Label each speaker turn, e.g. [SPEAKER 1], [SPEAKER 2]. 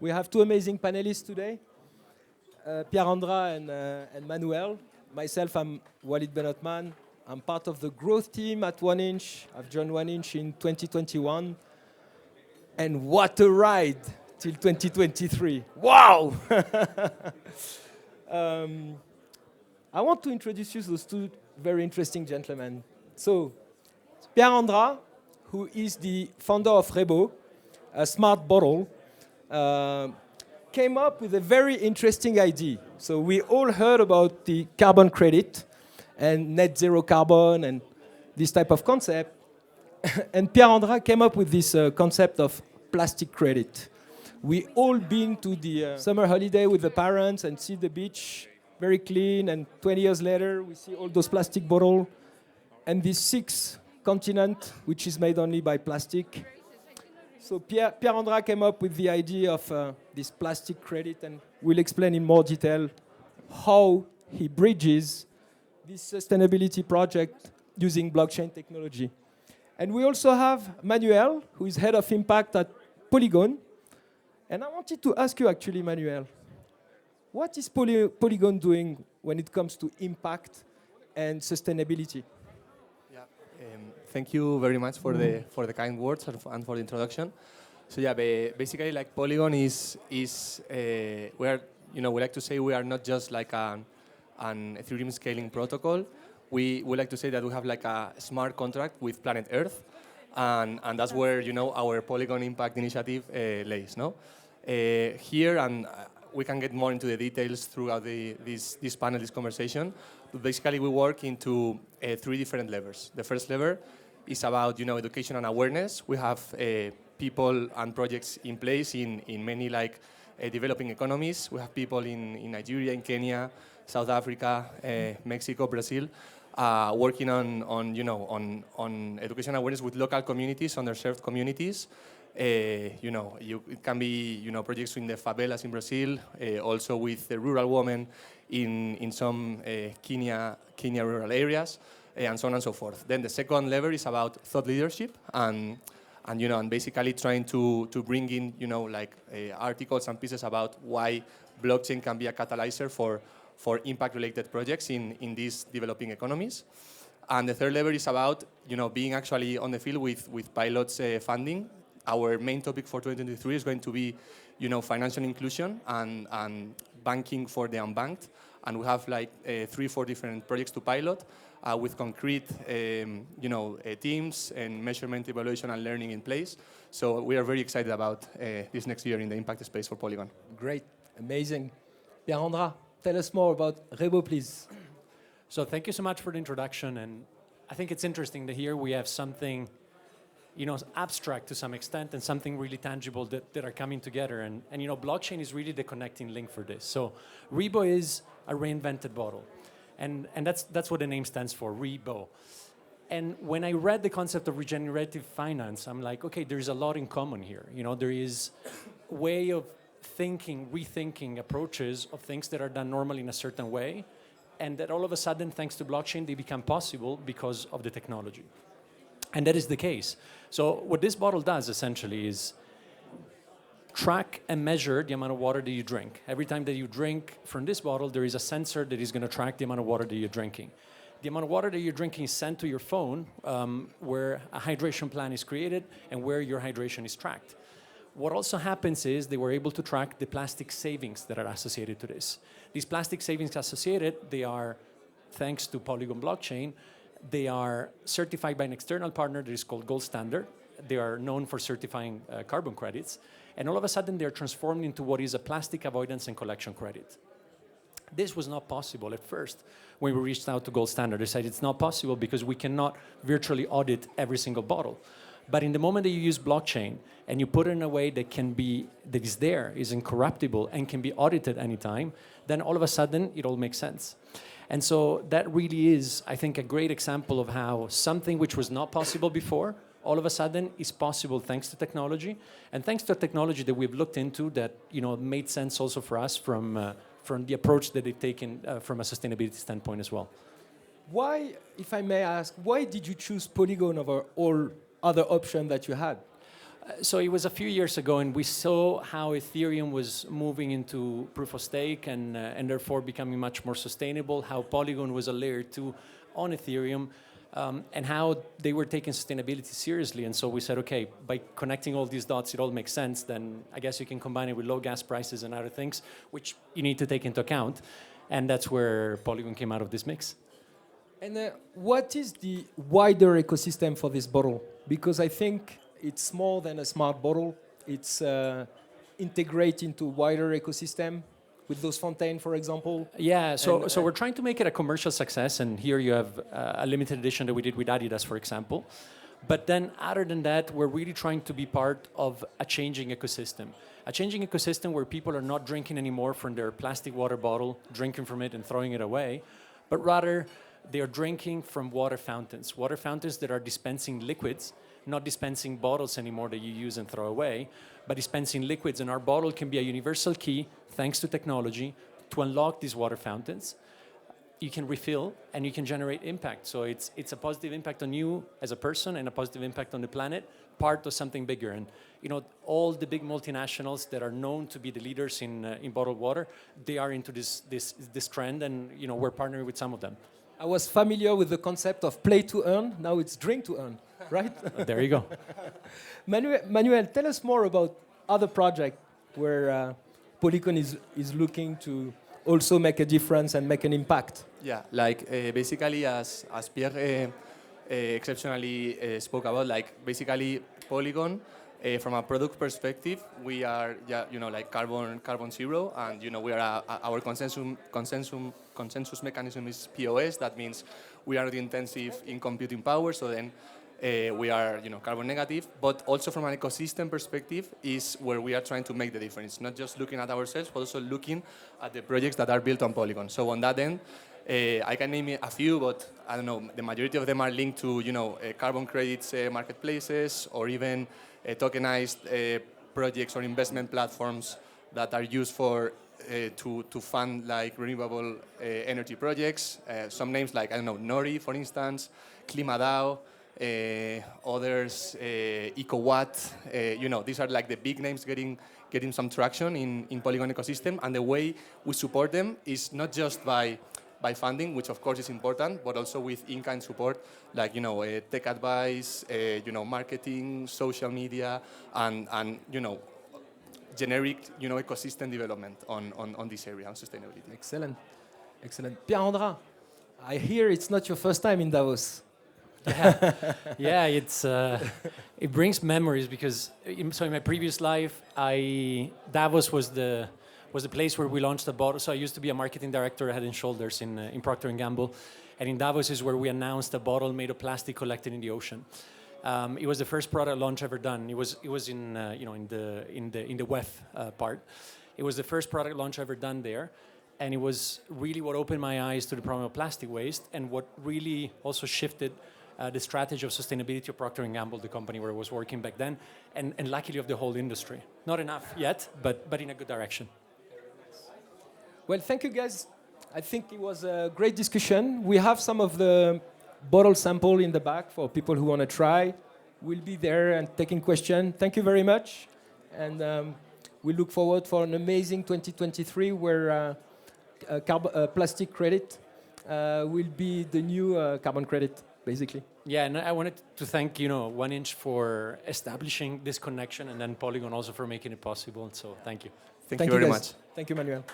[SPEAKER 1] We have two amazing panelists today, Pierre-Andra and Manuel. Myself, I'm Walid Benotman. I'm part of the growth team at 1inch. I've joined 1inch in 2021. And what a ride till 2023. Wow! I want to introduce you to those two very interesting gentlemen. So, Pierre-Andra, who is the founder of REBO, a smart bottle, came up with a very interesting idea. So we all heard about the carbon credit and net zero carbon and this type of concept. And Pierre-Andra came up with this concept of plastic credit. We all been to the summer holiday with the parents and see the beach very clean, and 20 years later, we see all those plastic bottles and this 6 continent, which is made only by plastic. So Pierre-Andra came up with the idea of this plastic credit, and we'll explain in more detail how he bridges this sustainability project using blockchain technology. And we also have Manuel, who is head of impact at Polygon. And I wanted to ask you actually, Manuel, what is Polygon doing when it comes to impact and sustainability?
[SPEAKER 2] Yeah, thank you very much for the kind words and for the introduction. So yeah, basically, like Polygon is we like to say we are not just like an Ethereum scaling protocol. We like to say that we have like a smart contract with planet Earth, and that's where our Polygon Impact Initiative lays. No, here and. We can get more into the details throughout this panel, this conversation. But basically, we work into 3 different levers. The first lever is about education and awareness. We have people and projects in place in many developing economies. We have people in Nigeria, in Kenya, South Africa, Mexico, Brazil, working on education awareness with local communities, underserved communities. It can be projects in the favelas in Brazil, also with the rural women in some Kenya rural areas, and so on and so forth. Then the second lever is about thought leadership and basically trying to bring in articles and pieces about why blockchain can be a catalyzer for impact-related projects in these developing economies. And the third lever is about being actually on the field with pilots funding. Our main topic for 2023 is going to be, financial inclusion and banking for the unbanked. And we have 3-4 different projects to pilot with concrete, teams and measurement, evaluation, and learning in place. So we are very excited about this next year in the impact space for Polygon.
[SPEAKER 1] Great, amazing. Pierre-Andra, tell us more about REBO, please.
[SPEAKER 3] So thank you so much for the introduction. And I think it's interesting to hear we have something abstract to some extent and something really tangible that are coming together. And blockchain is really the connecting link for this. So REBO is a reinvented bottle. And that's what the name stands for, REBO. And when I read the concept of regenerative finance, I'm like, okay, there's a lot in common here. There is a way of rethinking approaches of things that are done normally in a certain way, and that all of a sudden, thanks to blockchain, they become possible because of the technology. And that is the case. So what this bottle does essentially is track and measure the amount of water that you drink. Every time that you drink from this bottle, there is a sensor that is going to track the amount of water that you're drinking. The amount of water that you're drinking is sent to your phone, where a hydration plan is created and where your hydration is tracked. What also happens is they were able to track the plastic savings that are associated to this. These plastic savings associated, they are, thanks to Polygon blockchain, they are certified by an external partner that is called Gold Standard. They are known for certifying carbon credits. And all of a sudden, they're transformed into what is a plastic avoidance and collection credit. This was not possible at first. When we reached out to Gold Standard, they said it's not possible because we cannot virtually audit every single bottle. But in the moment that you use blockchain and you put it in a way that is incorruptible and can be audited anytime, then all of a sudden, it all makes sense. And so that really is, I think, a great example of how something which was not possible before, all of a sudden is possible thanks to technology, and thanks to technology that we've looked into that made sense also for us from the approach that they've taken from a sustainability standpoint as well.
[SPEAKER 1] Why, if I may ask, why did you choose Polygon over all other options that you had?
[SPEAKER 3] So it was a few years ago, and we saw how Ethereum was moving into proof of stake and therefore becoming much more sustainable, how Polygon was a layer 2 on Ethereum, and how they were taking sustainability seriously. And so we said, okay, by connecting all these dots, it all makes sense. Then I guess you can combine it with low gas prices and other things, which you need to take into account. And that's where Polygon came out of this mix.
[SPEAKER 1] And what is the wider ecosystem for this bottle? Because I think it's more than a smart bottle. It's integrate into wider ecosystem with those fontaine, for example.
[SPEAKER 3] Yeah, so we're trying to make it a commercial success, and here you have a limited edition that we did with Adidas, for example. But then other than that, we're really trying to be part of a changing ecosystem. A changing ecosystem where people are not drinking anymore from their plastic water bottle, drinking from it and throwing it away, but rather they are drinking from water fountains that are dispensing liquids, not dispensing bottles anymore that you use and throw away, but dispensing liquids. And our bottle can be a universal key, thanks to technology, to unlock these water fountains. You can refill and you can generate impact. So it's a positive impact on you as a person and a positive impact on the planet, part of something bigger. And you know, all the big multinationals that are known to be the leaders in bottled water, they are into this trend, and you know, we're partnering with some of them.
[SPEAKER 1] I was familiar with the concept of play to earn. Now it's drink to earn, right?
[SPEAKER 3] There you go.
[SPEAKER 1] Manuel, tell us more about other projects where Polygon is looking to also make a difference and make an impact.
[SPEAKER 2] Yeah, like basically as Pierre exceptionally spoke about, like basically Polygon, from a product perspective, we are like carbon zero, and we are our consensus mechanism is POS. That means we are intensive in computing power. So then we are carbon negative, but also from an ecosystem perspective is where we are trying to make the difference. Not just looking at ourselves, but also looking at the projects that are built on Polygon. So on that end, I can name a few, but I don't know, the majority of them are linked to carbon credits marketplaces, or even tokenized projects or investment platforms that are used for to fund like renewable energy projects. Some names like, I don't know, Nori, for instance, KlimaDAO, others, EcoWatt. These are like the big names getting some traction in Polygon ecosystem. And the way we support them is not just by funding, which of course is important, but also with in-kind support, like tech advice, marketing, social media, and generic ecosystem development on this area, on sustainability.
[SPEAKER 1] Excellent, excellent. Pierre-André, I hear it's not your first time in Davos.
[SPEAKER 3] Yeah, it's it brings memories because in my previous life, Davos was the place where we launched the bottle. So I used to be a marketing director at Head and Shoulders in Procter & Gamble, and in Davos is where we announced a bottle made of plastic collected in the ocean. It was the first product launch ever done. It was in the WEF part. It was the first product launch ever done there, and it was really what opened my eyes to the problem of plastic waste, and what really also shifted the strategy of sustainability of Procter & Gamble, the company where I was working back then, and luckily of the whole industry. Not enough yet, but in a good direction.
[SPEAKER 1] Well, thank you guys. I think it was a great discussion. We have some of the bottle sample in the back for people who want to try. We'll be there and taking questions. Thank you very much. And we look forward for an amazing 2023 where plastic credit will be the new carbon credit, basically.
[SPEAKER 3] Yeah, and I wanted to thank 1inch for establishing this connection, and then Polygon also for making it possible. So thank you.
[SPEAKER 2] Thank you very
[SPEAKER 1] guys.
[SPEAKER 2] much.
[SPEAKER 1] Thank you, Manuel.